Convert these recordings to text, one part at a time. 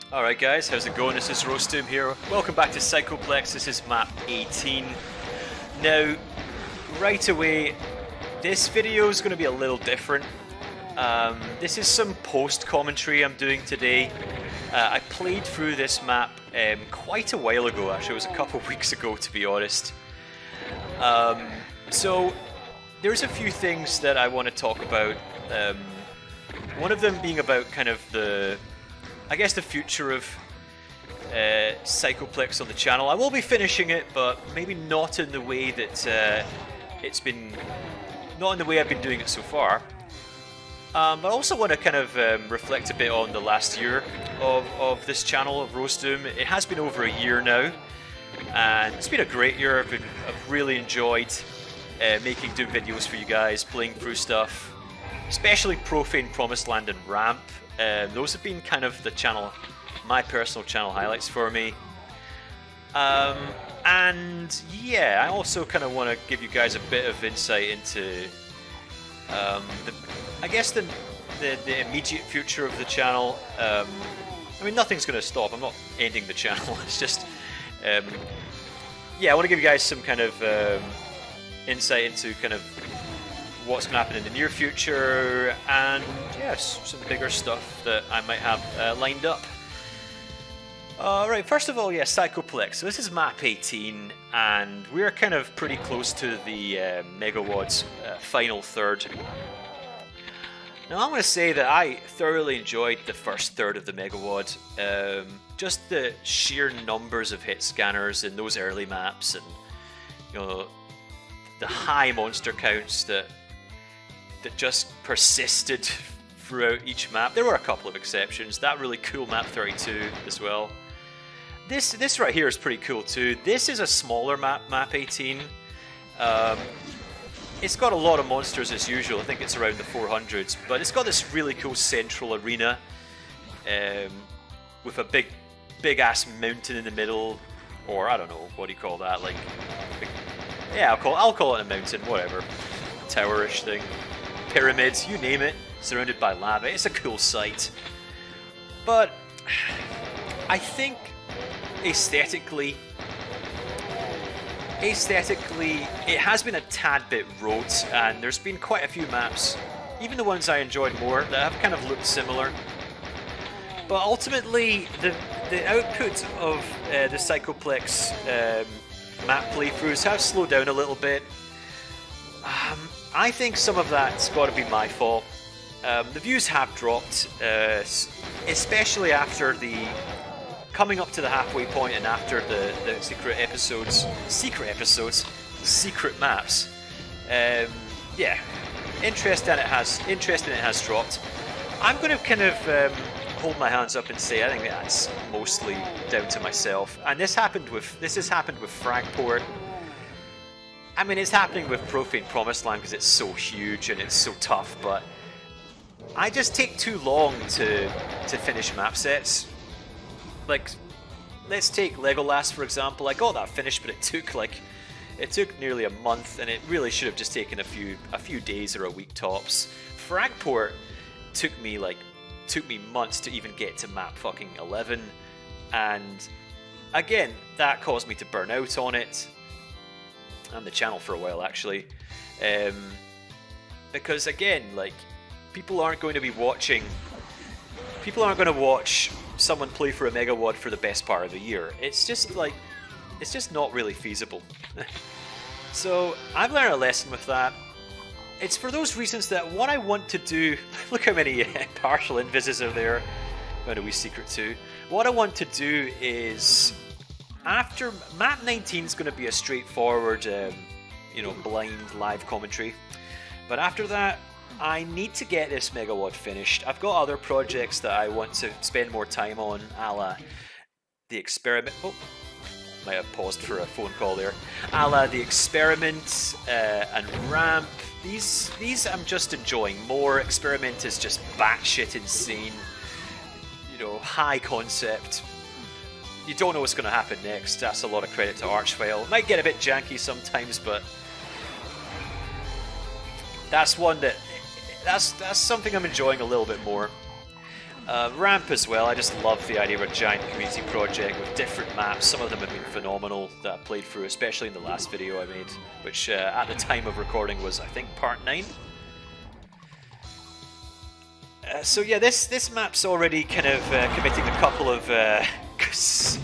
Alright guys, how's it going? This is Roastum here. Welcome back to PSYKOPLEX. This is map 18. Now, right away, this video is going to be a little different. This is some post-commentary I'm doing today. I played through this map quite a while ago, actually. It was a couple of weeks ago, to be honest. So, there's a few things that I want to talk about. One of them being about kind of the future of PSYKOPLEX on the channel. I will be finishing it, but maybe not in the way that not in the way I've been doing it so far. But I also want to kind of reflect a bit on the last year of this channel, of Roastum. It has been over a year now, and it's been a great year. I've really enjoyed doing videos for you guys, playing through stuff, especially Profane Promised Land and Ramp. Those have been kind of my personal channel highlights for me. And yeah, I also kind of want to give you guys a bit of insight into the immediate future of the channel. I mean, nothing's going to stop. I'm not ending the channel. It's just, yeah, I want to give you guys some kind of insight into kind of what's going to happen in the near future, and yes, some bigger stuff that I might have lined up. Right, first of all, yeah, PSYKOPLEX. So this is map 18, and we're kind of pretty close to the megawad's final third. Now, I'm going to say that I thoroughly enjoyed the first third of the megawad. Just the sheer numbers of hit scanners in those early maps, and you know, the high monster counts that just persisted throughout each map. There were a couple of exceptions. That really cool map 32 as well. This right here is pretty cool too. This is a smaller map 18. It's got a lot of monsters as usual. I think it's around the 400s, but it's got this really cool central arena with a big ass mountain in the middle, or I don't know, what do you call that? Like, yeah, I'll call it a mountain, whatever, towerish thing. Pyramids, you name it, surrounded by lava. It's a cool sight. But I think aesthetically, it has been a tad bit rote, and there's been quite a few maps, even the ones I enjoyed more, that have kind of looked similar. But ultimately, the output of the PSYKOPLEX map playthroughs have slowed down a little bit. I think some of that's got to be my fault. The views have dropped, especially after coming up to the halfway point and after the secret maps. Yeah, interest in it has dropped. I'm going to kind of hold my hands up and say I think that's mostly down to myself. And this has happened with Fragport. I mean, it's happening with Profane Promised Land because it's so huge and it's so tough, but I just take too long to finish map sets. Like, let's take Legolas for example. I got that finished, but it took nearly a month, and it really should have just taken a few days or a week tops. Fragport took me months to even get to map fucking 11, and again, that caused me to burn out on it. And the channel for a while actually, because again, like, people aren't going to watch someone play for a megawad for the best part of the year. It's just not really feasible. So I've learned a lesson with that. It's for those reasons that what I want to do, look how many partial invises are there, found a wee secret too. What I want to do is, after map 19 is going to be a straightforward, blind live commentary. But after that, I need to get this megawad finished. I've got other projects that I want to spend more time on, a la the experiment. Oh, might have paused for a phone call there. A la the experiment and ramp. These I'm just enjoying more. Experiment is just batshit insane. High concept. You don't know what's going to happen next. That's a lot of credit to Archvile. It might get a bit janky sometimes, but that's something I'm enjoying a little bit more. Ramp as well. I just love the idea of a giant community project with different maps. Some of them have been phenomenal that I played through, especially in the last video I made, which at the time of recording was, I think, part 9. So yeah, this map's already kind of committing a couple of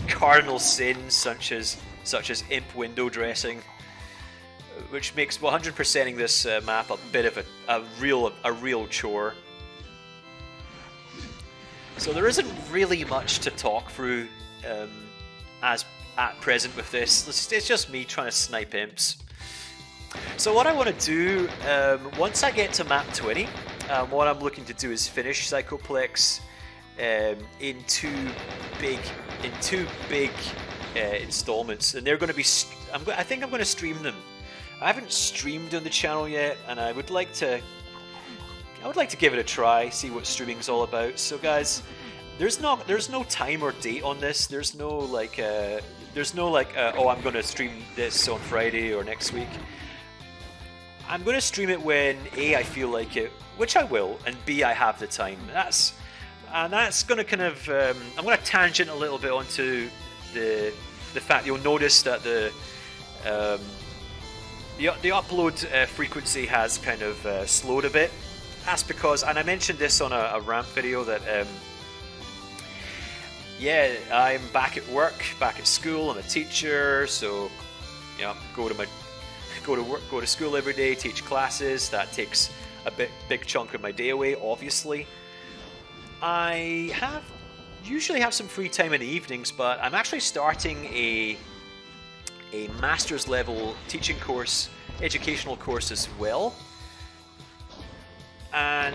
cardinal sins, such as imp window dressing, which makes 100%ing this map a bit of a real chore. So there isn't really much to talk through as at present with this. It's just me trying to snipe imps. So what I want to do, once I get to map 20, what I'm looking to do is finish Psychoplex in two big installments, and they're going to be. I think I'm going to stream them. I haven't streamed on the channel yet, and I would like to give it a try, see what streaming's all about. So guys, there's no time or date on this. There's no like oh, I'm going to stream this on Friday or next week. I'm going to stream it when A, I feel like it, which I will, and B, I have the time. That's going to kind of I'm going to tangent a little bit onto the fact you'll notice that the upload frequency has kind of slowed a bit. That's because, and I mentioned this on a ramp video, that yeah, I'm back at work, back at school. I'm a teacher, so you know, go to school every day, teach classes. That takes a big chunk of my day away, obviously. I usually have some free time in the evenings, but I'm actually starting a master's level teaching course, educational course as well. And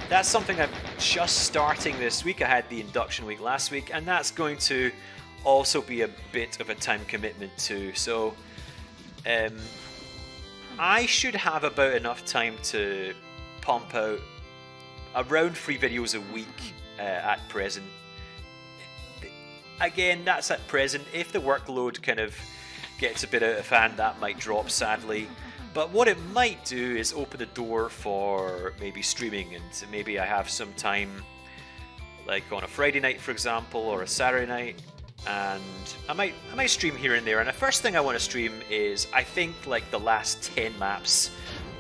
that's something I'm just starting this week. I had the induction week last week, and that's going to also be a bit of a time commitment too. So I should have about enough time to pump out around 3 videos a week at present. Again, that's at present. If the workload kind of gets a bit out of hand, that might drop, sadly. But what it might do is open the door for maybe streaming, and maybe I have some time, like on a Friday night, for example, or a Saturday night, and I might stream here and there. And the first thing I want to stream is, I think, like the last 10 maps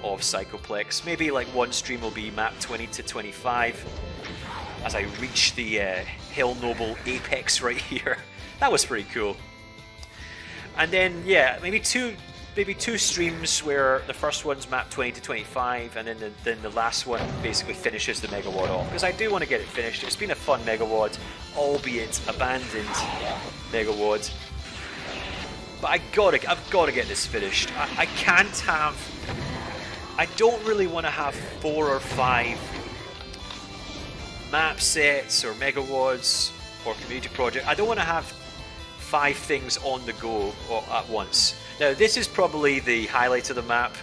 of Psychoplex. Maybe like one stream will be map 20 to 25, as I reach the Hill Noble apex right here. That was pretty cool. And then yeah, maybe two streams where the first one's map 20 to 25, and then the last one basically finishes the megawad off, because I do want to get it finished. It's been a fun megawad, albeit abandoned megawad. But I've got to get this finished. I can't have. I don't really want to have 4 or 5 map sets or megawads or community project. I don't want to have 5 things on the go at once. Now, this is probably the highlight of the map.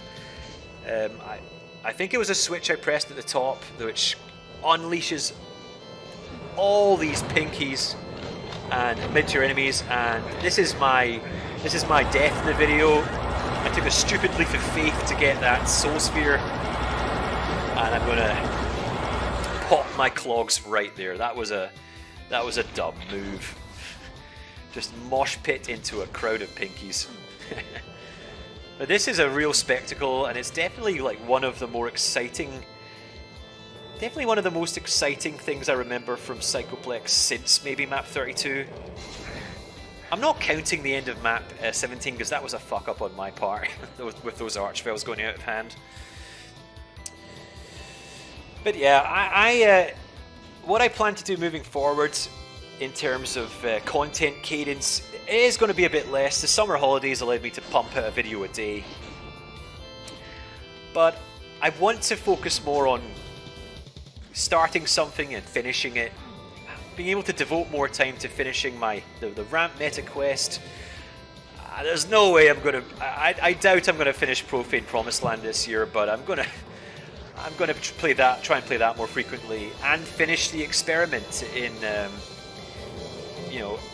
I think it was a switch I pressed at the top, which unleashes all these pinkies and mid-tier enemies, and this is my death in the video. I took a stupid leap of faith to get that soul sphere, and I'm gonna pop my clogs right there. That was a dumb move. Just mosh pit into a crowd of pinkies. But this is a real spectacle, and it's definitely like one of the more exciting, definitely one of the most exciting things I remember from Psychoplex since maybe map 32. I'm not counting the end of map 17, because that was a fuck up on my part with those archvales going out of hand. But yeah, what I plan to do moving forward in terms of content cadence, it is going to be a bit less. The summer holidays allowed me to pump out a video a day, but I want to focus more on starting something and finishing it, being able to devote more time to finishing the ramp meta quest. There's no way I'm gonna. I doubt I'm gonna finish Profane Promised Land this year, but I'm gonna try and play that more frequently, and finish the experiment in.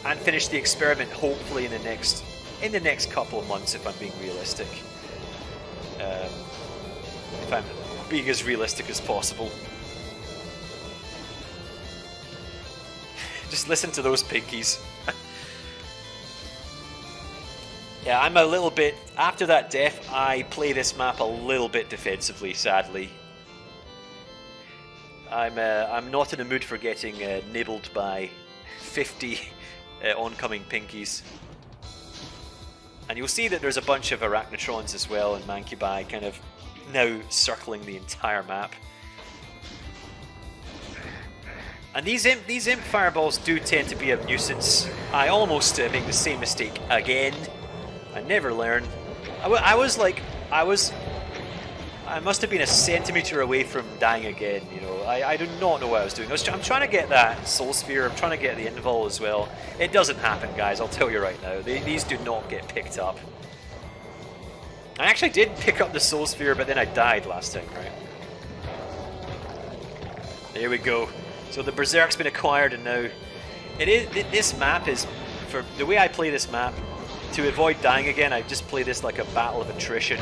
And finish the experiment hopefully in the next couple of months, if I'm being realistic. If I'm being as realistic as possible. Just listen to those pinkies. Yeah, I'm a little bit... After that death, I play this map a little bit defensively, sadly. I'm not in the mood for getting nibbled by 50 oncoming pinkies. And you'll see that there's a bunch of arachnotrons as well and mancubi kind of now circling the entire map. And these imp fireballs do tend to be a nuisance. I almost make the same mistake again. I never learn. I must have been a centimeter away from dying again, you know. I do not know what I was doing. I'm trying to get that soul sphere, I'm trying to get the invul as well. It doesn't happen, guys, I'll tell you right now. These do not get picked up. I actually did pick up the soul sphere, but then I died last time, right? There we go. So the Berserk's been acquired, and now this map is, for the way I play this map, to avoid dying again, I just play this like a battle of attrition.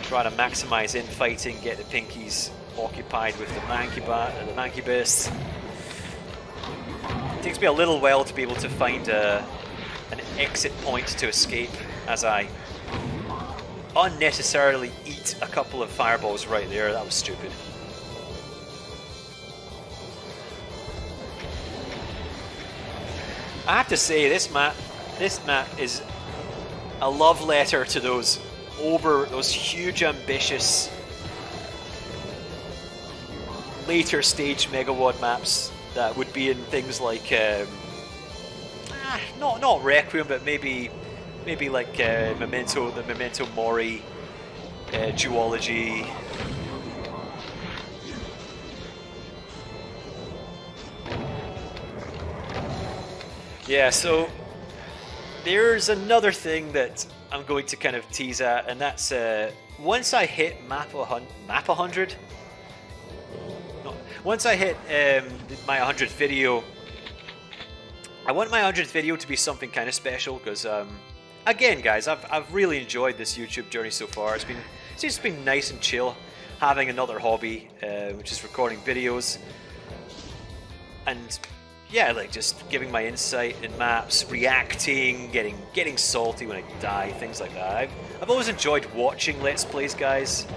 Try to maximize infighting, get the pinkies occupied with the mancubus. It takes me a little while to be able to find an exit point to escape as I unnecessarily eat a couple of fireballs right there. That was stupid. I have to say, this map is a love letter to those huge, ambitious later stage megawad maps that would be in things like not Requiem, but maybe like the Memento Mori, Duology. Yeah, so there's another thing that I'm going to kind of tease at, and that's once I hit map 100. No, once I hit my 100th video, I want my 100th video to be something kind of special because, again, guys, I've really enjoyed this YouTube journey so far. It's just been nice and chill, having another hobby, which is recording videos, and yeah, like just giving my insight in maps, reacting, getting salty when I die, things like that. I've always enjoyed watching Let's Plays, guys.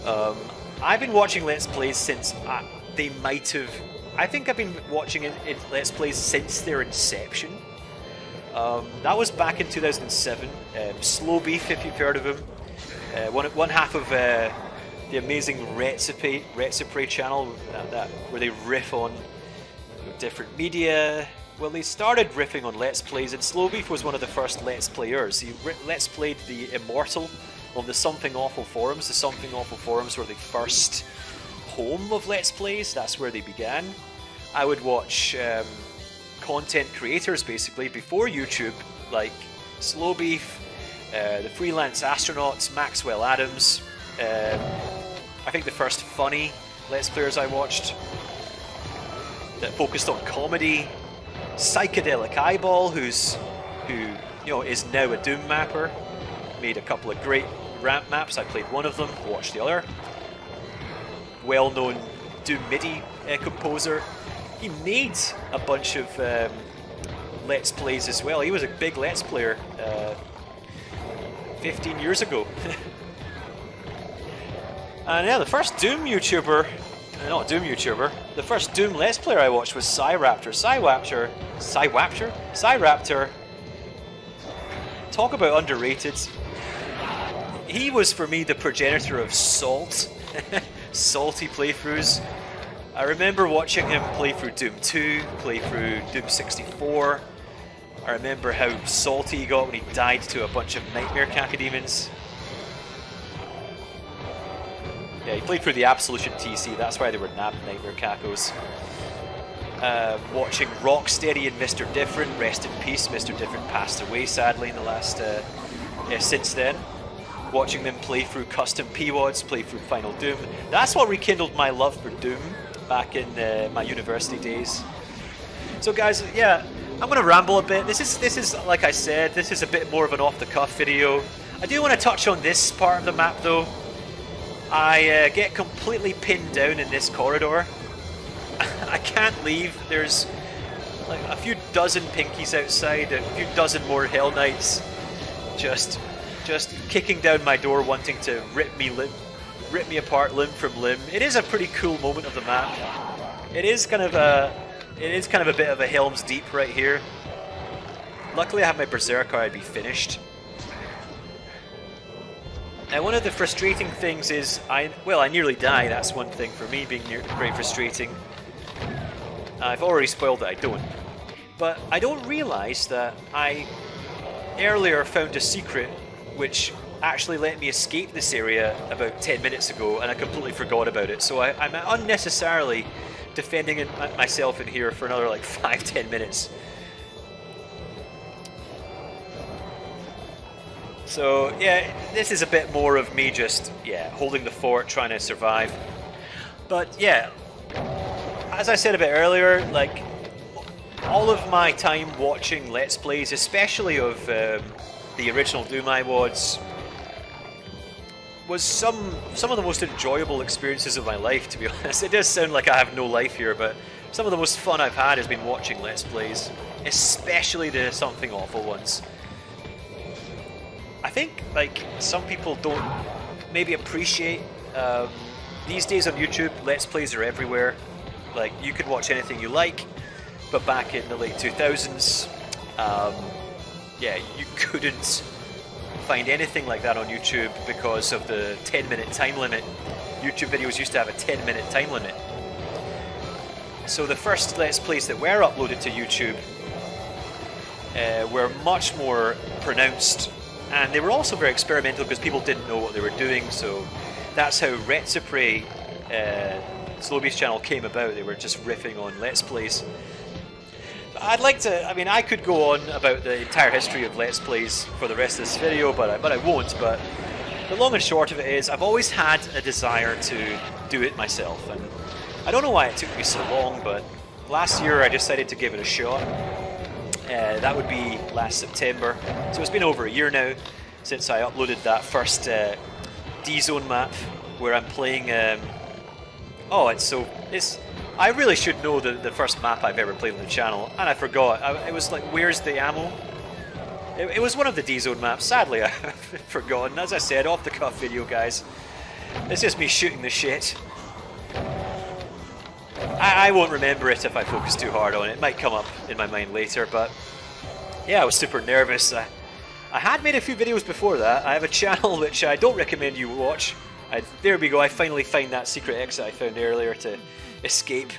I've been watching Let's Plays since they might have... I think I've been watching Let's Plays since their inception. That was back in 2007. Slow Beef, if you've heard of him. One half of the amazing Recipe channel where they riff on different media. Well, they started riffing on Let's Plays, and Slow Beef was one of the first Let's Players. He Let's Played the Immortal on the Something Awful forums. The Something Awful forums were the first home of Let's Plays. That's where they began. I would watch content creators basically before YouTube, like Slow Beef, the Freelance Astronauts, Maxwell Adams. I think the first funny Let's Players I watched that focused on comedy, Psychedelic Eyeball, who is now a Doom mapper, made a couple of great ramp maps. I played one of them, watched the other. Well-known Doom MIDI composer. He made a bunch of Let's Plays as well. He was a big Let's Player 15 years ago. And yeah, the first Doom YouTuber, not Doom YouTuber, the first Doom Let's Player I watched was Cyraptor. Cyraptor. Talk about underrated. He was, for me, the progenitor of Salt. Salty playthroughs. I remember watching him play through Doom 2, play through Doom 64. I remember how salty he got when he died to a bunch of Nightmare Cacodemons. Yeah, he played through the Absolution TC, that's why they were nabbed Nightmare Cacos. Watching Rocksteady and Mr. Different, rest in peace, Mr. Different passed away sadly in the last, since then. Watching them play through custom PWADs, play through Final Doom. That's what rekindled my love for Doom back in my university days. So guys, yeah, I'm going to ramble a bit. This is, like I said, this is a bit more of an off-the-cuff video. I do want to touch on this part of the map though. I get completely pinned down in this corridor. I can't leave. There's like a few dozen pinkies outside, a few dozen more Hell Knights, just kicking down my door, wanting to rip me apart limb from limb. It is a pretty cool moment of the map. It is kind of a bit of a Helm's Deep right here. Luckily I have my Berserker, I'd be finished. Now one of the frustrating things is, I nearly die. That's one thing for me being very frustrating. I've already spoiled that I don't. But I don't realise that I earlier found a secret which actually let me escape this area about 10 minutes ago, and I completely forgot about it. So I'm unnecessarily defending myself in here for another like 5-10 minutes. So yeah, this is a bit more of me just holding the fort, trying to survive. But yeah, as I said a bit earlier, like all of my time watching Let's Plays, especially of the original Doom iWads, was some of the most enjoyable experiences of my life, to be honest. It does sound like I have no life here, but some of the most fun I've had has been watching Let's Plays, especially the Something Awful ones. I think like some people don't maybe appreciate these days on YouTube, Let's Plays are everywhere. Like you can watch anything you like, but back in the late 2000s, you couldn't find anything like that on YouTube because of the 10-minute time limit. YouTube videos used to have a 10-minute time limit. So the first Let's Plays that were uploaded to YouTube were much more pronounced, and they were also very experimental because people didn't know what they were doing. So that's how Retsuprey, Slowbeast channel came about. They were just riffing on Let's Plays. I'd like to, I mean, I could go on about the entire history of Let's Plays for the rest of this video, but I won't. But the long and short of it is, I've always had a desire to do it myself, and I don't know why it took me so long, but last year I decided to give it a shot. That would be last September, so it's been over a year now since I uploaded that first D-Zone map where I'm playing. I really should know the first map I've ever played on the channel, and I forgot. It was like, where's the ammo? It was one of the D-Zone maps. Sadly, I've forgotten. As I said, off the cuff video, guys. It's just me shooting the shit. I won't remember it if I focus too hard on it. It might come up in my mind later, but yeah, I was super nervous. I had made a few videos before that. I have a channel which I don't recommend you watch. There we go, I finally find that secret exit I found earlier to escape.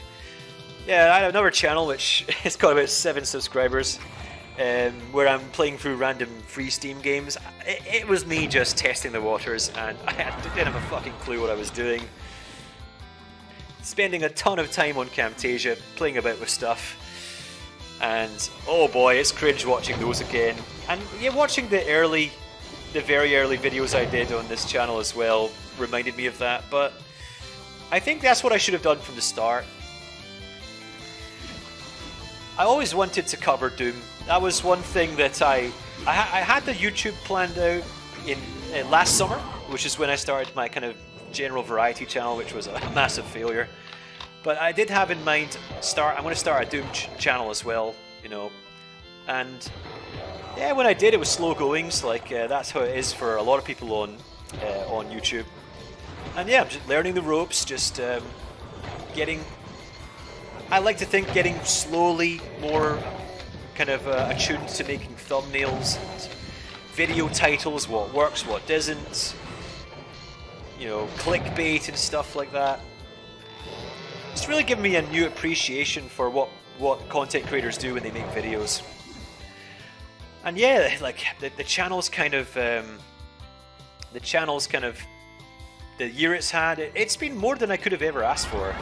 Yeah, I have another channel which has got about 7 subscribers, where I'm playing through random free Steam games. It was me just testing the waters, and I didn't have a fucking clue what I was doing. Spending a ton of time on Camtasia, playing about with stuff. And oh boy, it's cringe watching those again. And yeah, watching the very early videos I did on this channel as well reminded me of that, but I think that's what I should have done from the start. I always wanted to cover Doom. That was one thing that I had the YouTube planned out in last summer, which is when I started my kind of general variety channel, which was a massive failure. But I did have in mind I'm going to start a Doom channel as well, you know. And yeah, when I did, it was slow goings. Like that's how it is for a lot of people on YouTube. And yeah, I'm just learning the ropes, just getting. I like to think getting slowly more kind of attuned to making thumbnails, and video titles, what works, what doesn't. You know, clickbait and stuff like that. It's really given me a new appreciation for what content creators do when they make videos. And yeah, like the channel's kind of the year it's had. It's been more than I could have ever asked for.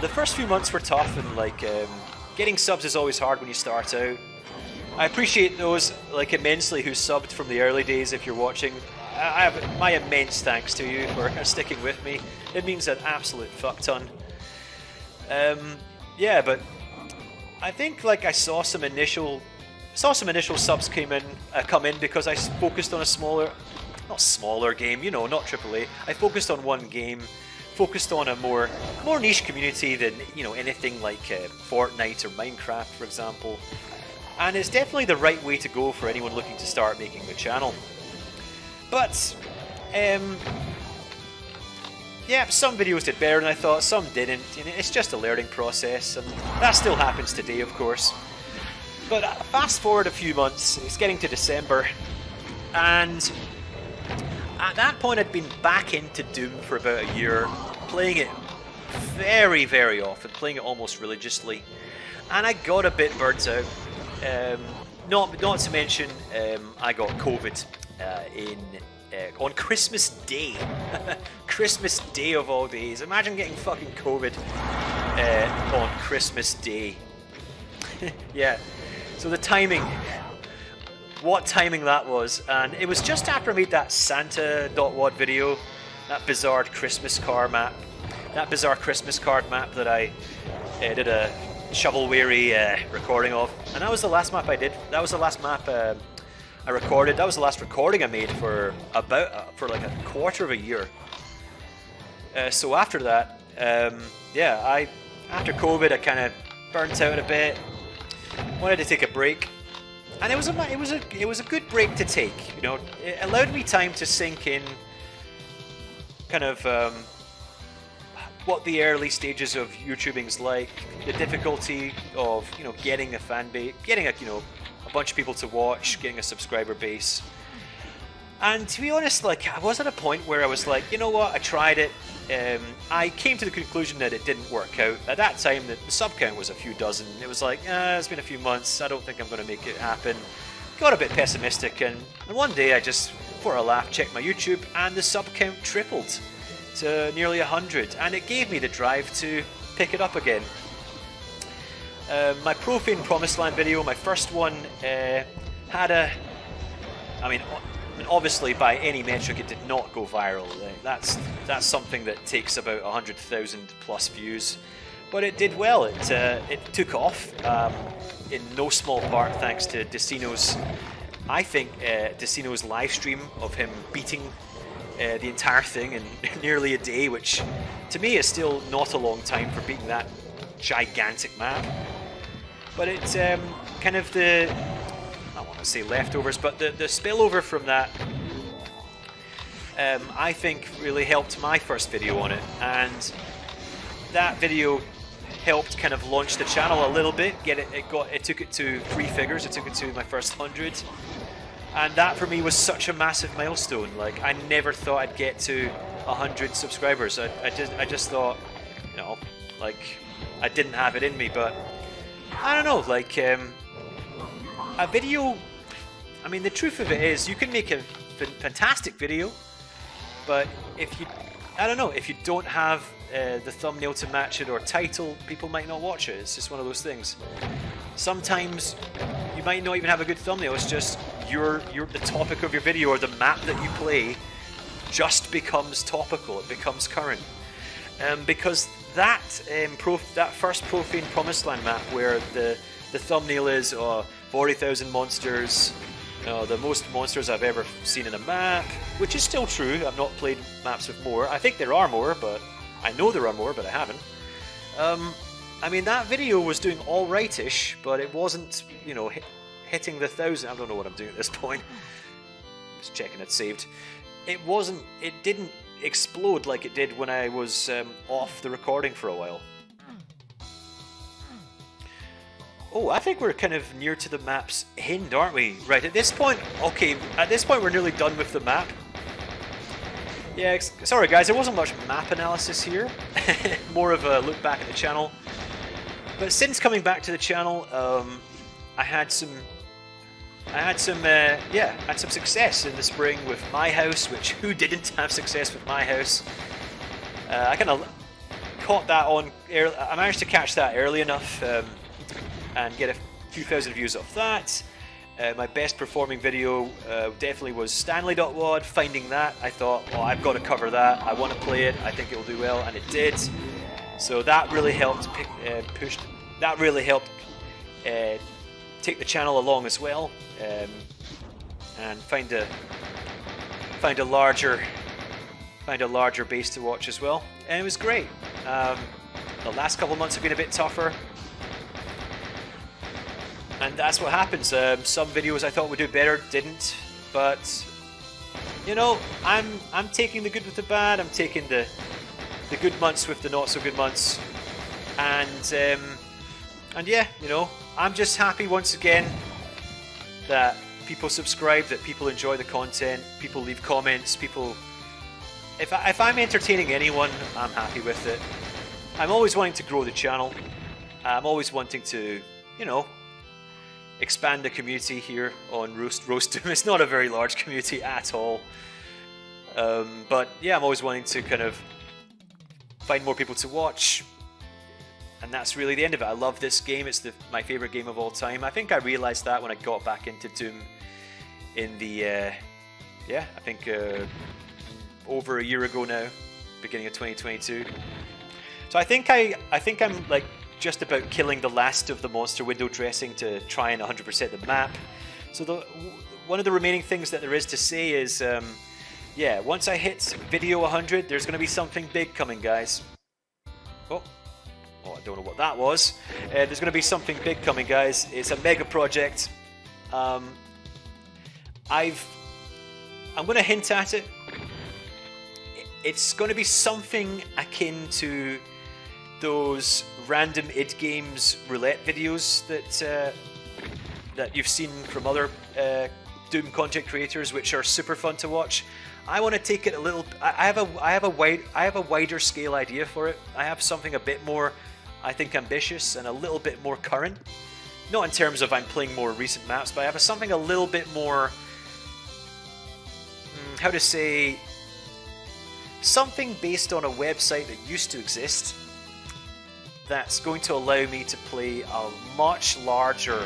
The first few months were tough, and like getting subs is always hard when you start out. I appreciate those like immensely who subbed from the early days. If you're watching, I have my immense thanks to you for sticking with me. It means an absolute fuck ton. Yeah, but I think like I saw some initial subs come in because I focused on a smaller game, you know, not AAA. I focused on one game focused on a more niche community than, you know, anything like Fortnite or Minecraft, for example. And it's definitely the right way to go for anyone looking to start making the channel. But yeah, some videos did better than I thought, some didn't. You know, it's just a learning process, and that still happens today, of course. But fast forward a few months, it's getting to December, and at that point I'd been back into Doom for about a year, playing it very, very often, playing it almost religiously, and I got a bit burnt out. Not to mention, I got COVID on Christmas Day. Christmas Day of all days. Imagine getting fucking COVID on Christmas Day. Yeah. So the timing, what timing that was, and it was just after I made that Santa.wad video, that bizarre Christmas card map that I did a shovel-weary recording of, and that was the last map I did. That was the last map I recorded. That was the last recording I made for about for like a quarter of a year. So after that, yeah, after COVID, I kind of burnt out a bit. Wanted to take a break, and it was a good break to take. You know, it allowed me time to sink in, kind of what the early stages of YouTubing's like, the difficulty of, you know, getting a fan base, getting a bunch of people to watch, getting a subscriber base. And to be honest, like, I was at a point where I was like, you know what, I tried it. I came to the conclusion that it didn't work out. At that time, the sub count was a few dozen. It was like, it's been a few months, I don't think I'm going to make it happen. Got a bit pessimistic, and one day I just, for a laugh, checked my YouTube, and the sub count tripled to nearly 100, and it gave me the drive to pick it up again. My Profane Promised Land video, my first one, had a... I mean, obviously by any metric it did not go viral. That's something that takes about 100,000 plus views, but it did well. It took off, in no small part thanks to Decino's, I think, Decino's live stream of him beating the entire thing in nearly a day, which to me is still not a long time for beating that gigantic map. But it's kind of the, I don't want to say leftovers, but the spillover from that, I think really helped my first video on it, and that video helped kind of launch the channel a little bit. It took it to 3 figures. It took it to my first 100, and that for me was such a massive milestone. Like, I never thought I'd get to 100 subscribers. I just thought, you know, like, I didn't have it in me. But I don't know, like, a video, I mean, the truth of it is, you can make a fantastic video, but if you, I don't know, if you don't have the thumbnail to match it or title, people might not watch it. It's just one of those things. Sometimes you might not even have a good thumbnail. It's just the topic of your video, or the map that you play just becomes topical. It becomes current. Because that first Profane Promised Land map, where the thumbnail is 40,000 monsters, the most monsters I've ever seen in a map, which is still true. I've not played maps with more. I think there are more, but I know there are more, but I haven't. I mean, that video was doing all right-ish, but it wasn't, you know, hitting the 1,000. I don't know what I'm doing at this point. Just checking it's saved. It didn't explode like it did when I was off the recording for a while. Oh, I think we're kind of near to the map's end, aren't we? Right, at this point, okay, at this point we're nearly done with the map. Yeah, sorry guys, there wasn't much map analysis here. More of a look back at the channel. But since coming back to the channel, I had some success in the spring with my house, which who didn't have success with my house? I kind of caught that on, I managed to catch that early enough and get a few thousand views off that. My best performing video definitely was Stanley.wad. Finding that, I thought, oh, I've got to cover that. I want to play it. I think it will do well, and it did. So that really helped push. That really helped take the channel along as well, and find a larger find a larger base to watch as well, and it was great. The last couple of months have been a bit tougher, and that's what happens. Some videos I thought would do better didn't, but you know, I'm taking the good with the bad. I'm taking the good months with the not so good months, and yeah, you know, I'm just happy once again that people subscribe, that people enjoy the content, people leave comments, people. If I'm entertaining anyone, I'm happy with it. I'm always wanting to grow the channel. I'm always wanting to, you know, expand the community here on Roastum. It's not a very large community at all. But yeah, I'm always wanting to kind of find more people to watch. And that's really the end of it. I love this game. It's my favorite game of all time. I think I realized that when I got back into Doom in the, yeah, I think over a year ago now, beginning of 2022. So I think I'm like just about killing the last of the monster window dressing to try and 100% the map. So one of the remaining things that there is to say is, yeah, once I hit video 100, there's going to be something big coming, guys. Oh, I don't know what that was. There's going to be something big coming, guys. It's a mega project. I'm going to hint at it. It's going to be something akin to those random id games roulette videos that you've seen from other Doom content creators, which are super fun to watch. I want to take it a little. I have a wider scale idea for it. I have something a bit more, I think, ambitious and a little bit more current. Not in terms of I'm playing more recent maps, but I have something a little bit more. How to say? Something based on a website that used to exist. That's going to allow me to play a much larger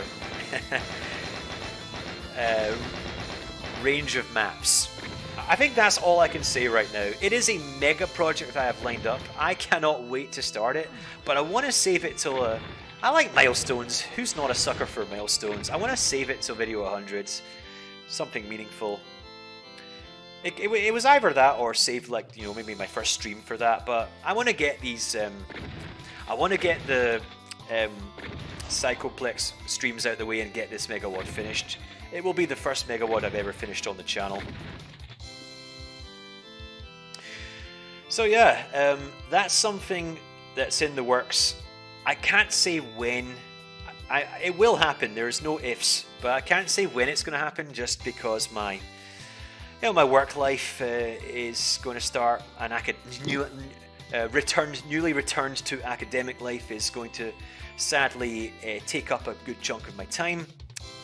range of maps. I think that's all I can say right now. It is a mega project I have lined up. I cannot wait to start it, but I want to save it till I like milestones. Who's not a sucker for milestones? I want to save it till video 100. Something meaningful. It was either that or save, like, you know, maybe my first stream for that, but I want to get these, I want to get the PSYKOPLEX streams out the way and get this megawad finished. It will be the first megawad I've ever finished on the channel. So yeah, that's something that's in the works. I can't say when. It will happen, there's no ifs, but I can't say when it's going to happen just because my work life is going to start, and newly returned to academic life is going to sadly take up a good chunk of my time.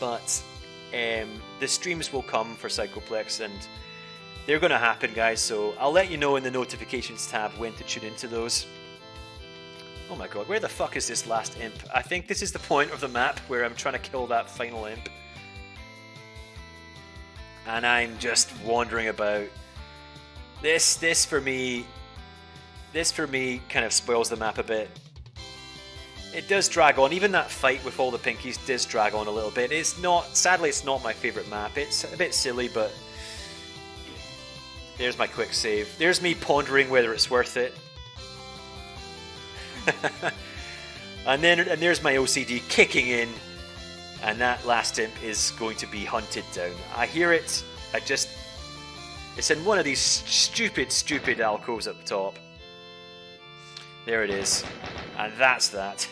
But the streams will come for PSYKOPLEX, and they're going to happen, guys. So I'll let you know in the notifications tab when to tune into those. Oh my god, where the fuck is this last imp? I think this is the point of the map where I'm trying to kill that final imp. And I'm just wandering about. This for me kind of spoils the map a bit. It does drag on. Even that fight with all the pinkies does drag on a little bit. It's not, sadly, it's not my favorite map. It's a bit silly, but there's my quick save. There's me pondering whether it's worth it. and there's my OCD kicking in. And that last imp is going to be hunted down. I hear it. It's in one of these stupid alcoves up top. There it is. And that's that.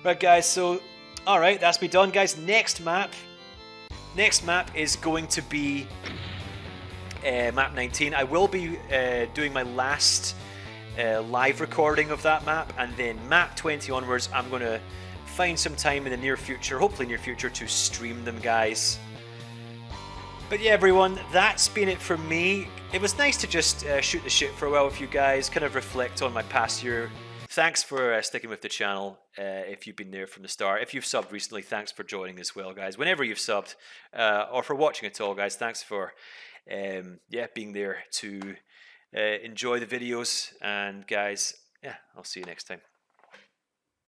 Right, guys, so, alright, that's me done, guys. Next map is going to be map 19. I will be doing my last live recording of that map, and then map 20 onwards, I'm going to find some time in the near future, hopefully near future, to stream them, guys. But yeah, everyone, that's been it from me. It was nice to just shoot the shit for a while with you guys, kind of reflect on my past year. Thanks for sticking with the channel if you've been there from the start. If you've subbed recently, thanks for joining as well, guys. Whenever you've subbed, or for watching at all, guys, thanks for being there to enjoy the videos. And guys, yeah, I'll see you next time.